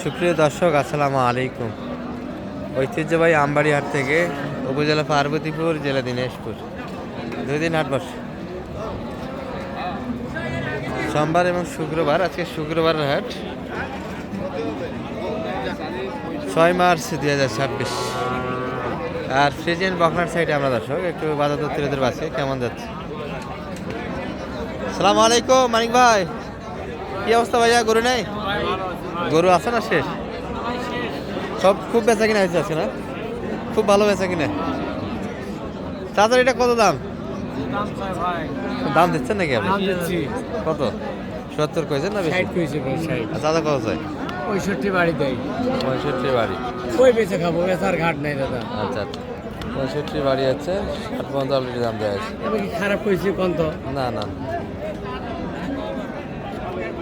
সুপ্রিয় দর্শক, আসসালামু আলাইকুম। ঐতিহ্যবাহী আমবাড়ি হাট থেকে উপজেলা পার্বতীপুর, জেলা দিনাজপুর, 2 দিন হাট বসে সোমবার এবং শুক্রবার। আজকে শুক্রবারের হাট, 6 মার্চ 2026। আর ফ্রিজিয়ান বকনার সাইডে আমরা দর্শক একটু বাজার দর তুলে ধরবো। আজকে কেমন যাচ্ছে? আসসালামু আলাইকুম মানিক ভাই, কি অবস্থা ভাইয়া? গরু নেই? গরু আছে না শেষ? সব খুব বেচা কিনা হয়েছে আজকে না? খুব ভালো বেচা কিনা। চাচার এটা কত দাম? দাম দিচ্ছেন নাকি আপনি? কত? 70 কইছেন না বেশি? চাচা কত চাই? 65 বাড়ি দেয়। 65 বাড়ি। ওই বেচে খাবো, বেচার ঘাট নাই দাদা। আচ্ছা আচ্ছা, 65 বাড়ি আছে। 60 পর্যন্ত অলরেডি দাম দেওয়া আছে। এবার কি খারাপ হয়েছে কোন তো? না না,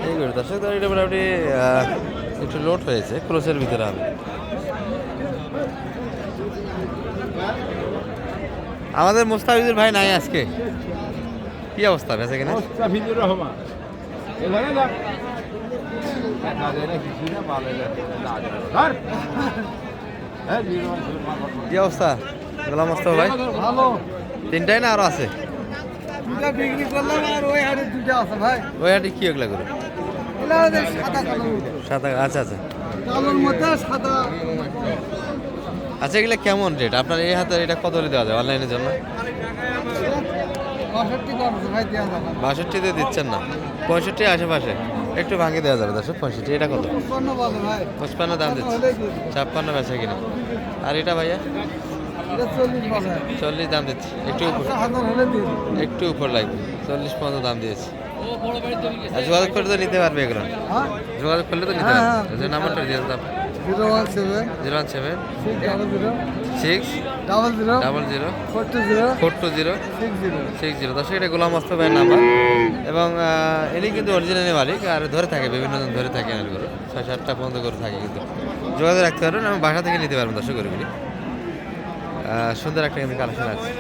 এই করে দর্শক এটা মোটামুটি একটু লোড হয়েছে, ক্রোসের ভিতরে হবে। আমাদের মুস্তাফিজুর ভাই নাই আজকে, কি অবস্থা বেঁচে কিনা? মুস্তাফিজুর রহমান কি অবস্থা গোলাম মোস্তফা ভাই? ভালো। 3টাই না আরো আছে? দুটা বিক্রি করলাম আর ওই হাটে দুটা আছে ভাই। ওই হাটে কি ওগুলা করে? এগুলা ওদের সাদা কালো। সাদা, আচ্ছা আচ্ছা কালোর মধ্যে সাদা। আচ্ছা, এগুলা কেমন রেট আপনার এই হাতে? এটা কত করে দেওয়া যায় অনলাইনের জন্য? 65 করছে ভাই, দেয়া যাবে। 62-তে দিচ্ছেন না? 65 আশেপাশে একটু ভাঙে দেওয়া যাবে দর্শক। 65 এটা কত? 55 বলে ভাই। 55 দাম দিচ্ছে, 56 বেচা কিনা। আর এটা ভাইয়া? এটা 40 বলে। 40 দাম দিচ্ছে, একটু উপর, 1000 হলে দিয়ে দিন। একটু উপর লাগবে। 40 পর্যন্ত দাম দিয়েছে। আর যোগাযোগ করলে তো নিতে পারবে এগুলো? হ্যাঁ, যোগাযোগ করলে তো নিতে হ্যাঁ, পারবে। হ্যাঁ। যে নাম্বারটা দিয়ে দাম। 017 017 600 6 00 00 40 420 60 60। দর্শক এটা গোলাম মোস্তফা ভাইয়ের নাম্বার, এবং ইনি কিন্তু অরিজিনালি মালিক। আর ধরে থাকে, বিভিন্ন জন ধরে থাকে এনার গরু, 6-7টা পর্যন্ত গরু থাকে। কিন্তু যোগাযোগ রাখতে পারবেন এবং বাসা থেকে নিতে পারবেন দর্শক গরুগুলি। সুন্দর একটা কিন্তু কালেকশন আছে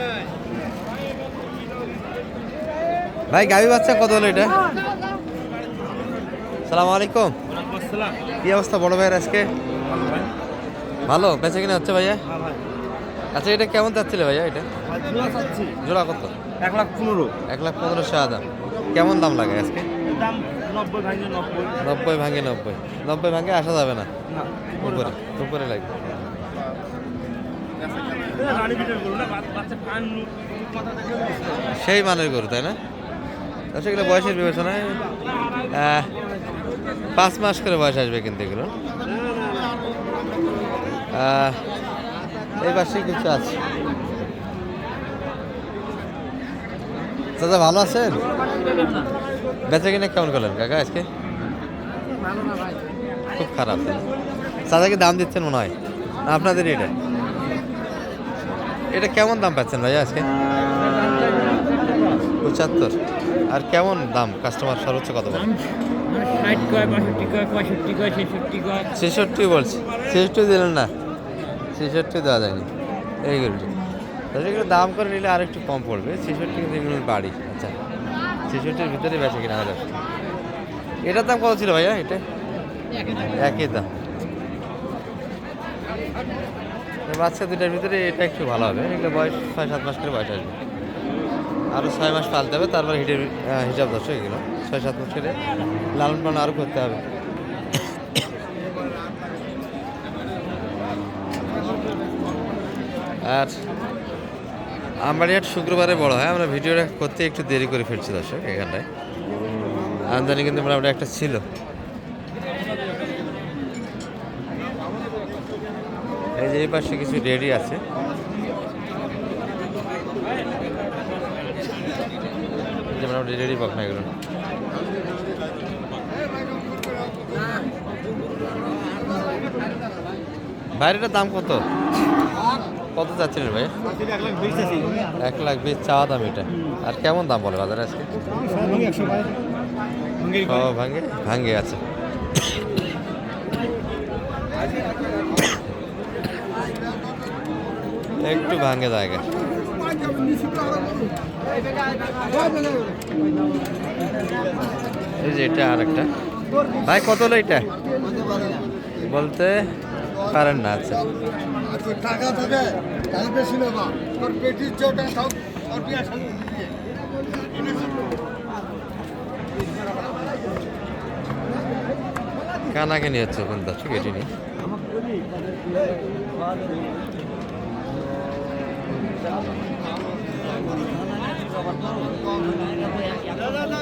ভাই। গাভী বাচ্চা কত হলো এটা? সালাম আলাইকুম, কি অবস্থা বড় ভাইয়ের আজকে? ভালো বেচা কিনা হচ্ছে ভাইয়া? আচ্ছা, এটা কেমন চাচ্ছিল ভাইয়া? এটা জোড়া কত? 1,15,000 1,15,000 দাম। কেমন দাম লাগে আজকে? দাম 90 ভাঙে 90 90 ভাঙে 90 ভাঙে আসা যাবে না, উপরে উপরে লাগবে। রানী বিটের গরু না, বাচ্চা কান সেই মানের গরু তাই না? আচ্ছা, এগুলো বয়সের বিবেচনায় 5 মাস করে বয়স আসবে কিন্তু এগুলো। এই পাশে কিছু আছে। দাদা ভালো আছেন? বেচা কিনা কেমন করলেন কাকা আজকে? খুব খারাপ। দাদাকে দাম দিচ্ছেন মনে হয় না আপনাদের? এটা এটা কেমন দাম পাচ্ছেন ভাইয়া আজকে? 75। আর কেমন দাম কাস্টমার সর্বোচ্চ কত বলে? 60 কয়, 65 কয়, 65 কয়, 66 কয়। 66 বলছে। 66 দিলেন না? 66 দেওয়া যায়নি এই গরুটি। এগুলো দাম করে নিলে আর একটু কম পড়বে। 66 কিন্তু এগুলো বাড়ি। আচ্ছা, 66-র ভিতরে বেচে কিনা হয়ে যাবে। এটার দাম কত ছিল ভাইয়া? এটা একই দাম। বাচ্চা দুটার ভিতরে এটা একটু ভালো হবে। এগুলো বয়স 6-7 মাস করে বয়স আসবে। আরও 6 মাস পালতে হবে, তারপর হিটের হিসাব দর্শক। এগুলো 6-7 মাস করে লালন পালন আরও করতে হবে। আর আমবাড়ি হাট শুক্রবারে বড় হয়। আমরা ভিডিওটা করতে একটু দেরি করে ফেলছি দর্শক। এখানটায় আমদানি কিন্তু মোটামুটি একটা ছিল। এই যে এই পাশে কিছু রেডি আছে। মোটামুটি রেডি পাক না এগুলো। বাইরেটার দাম কত? কত চাচ্ছিলেন ভাই? 1,20,000 চাওয়া দাম এটা। আর কেমন দাম বলে বাজারে আজকে? ভাঙে ভাঙে আছে। একটু ভাঙে জায়গা। এই যে এটা আর একটা ভাই, কত হলো এটা? বলতে পারেন না। আচ্ছা আর তোর টাকা থাকে তাই বেশি নেবা তোর পেটির চোটা সব সরপিয়া সঙ্গে দিয়ে কানাকে নিয়ে হচ্ছে ওখানে দর্শক এটি নিয়ে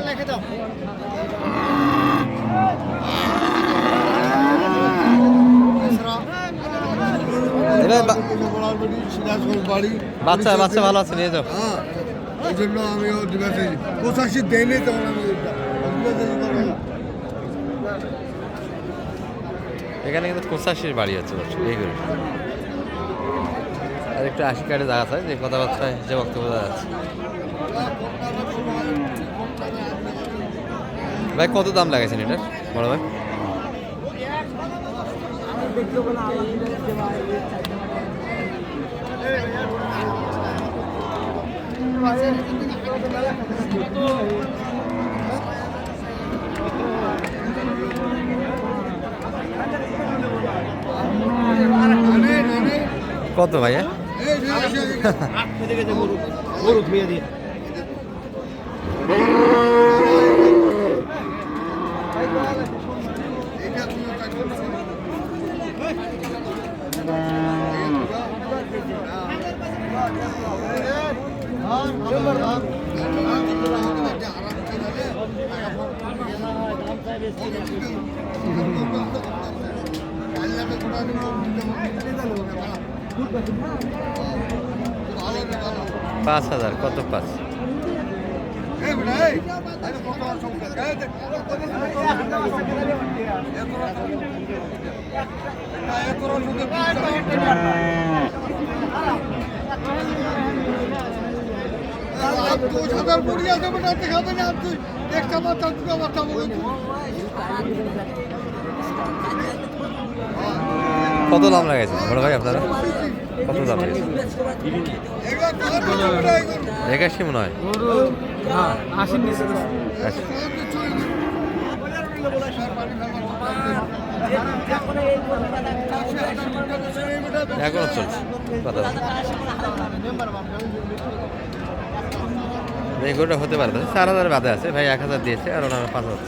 লিখে দাও বাচ্চা বাচ্চা ভালো আছে নিয়ে যাও। হ্যাঁ ওই জন্য আমিও দিবাসী 85 দেয়নি তখন আমি এখানে কিন্তু 85 বাড়ি আছে দর্শক এই করে আর একটু 80 কাটে জায়গা আছে যে কথাবার্তায় যে বক্তব্য দেওয়া আছে। ভাই কত দাম লাগাইছেন এটার বড় ভাই? কত ভাইয়া? গরু ধুয়ে দিয়ে পাঁচ হাজার কত পাঁচ? কত দাম লাগাইছে বড় ভাই আপনারা? কত দাম লাগাইছে? 81 মনে হয়। আচ্ছা। এখনো চলছে কথা এই গরুটা হতে পারে 4000 বাদে আছে ভাই 1000 দিয়েছে আর ওনারা 5000।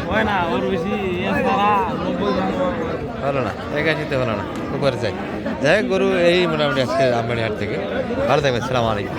হয় না ওর বেশি হলো না 81-তে হলো না উপরে যাই যাই গরু এই মোটামুটি আজকে আমবাড়ি হাট থেকে ভালো থাকবেন। আসসালামু আলাইকুম।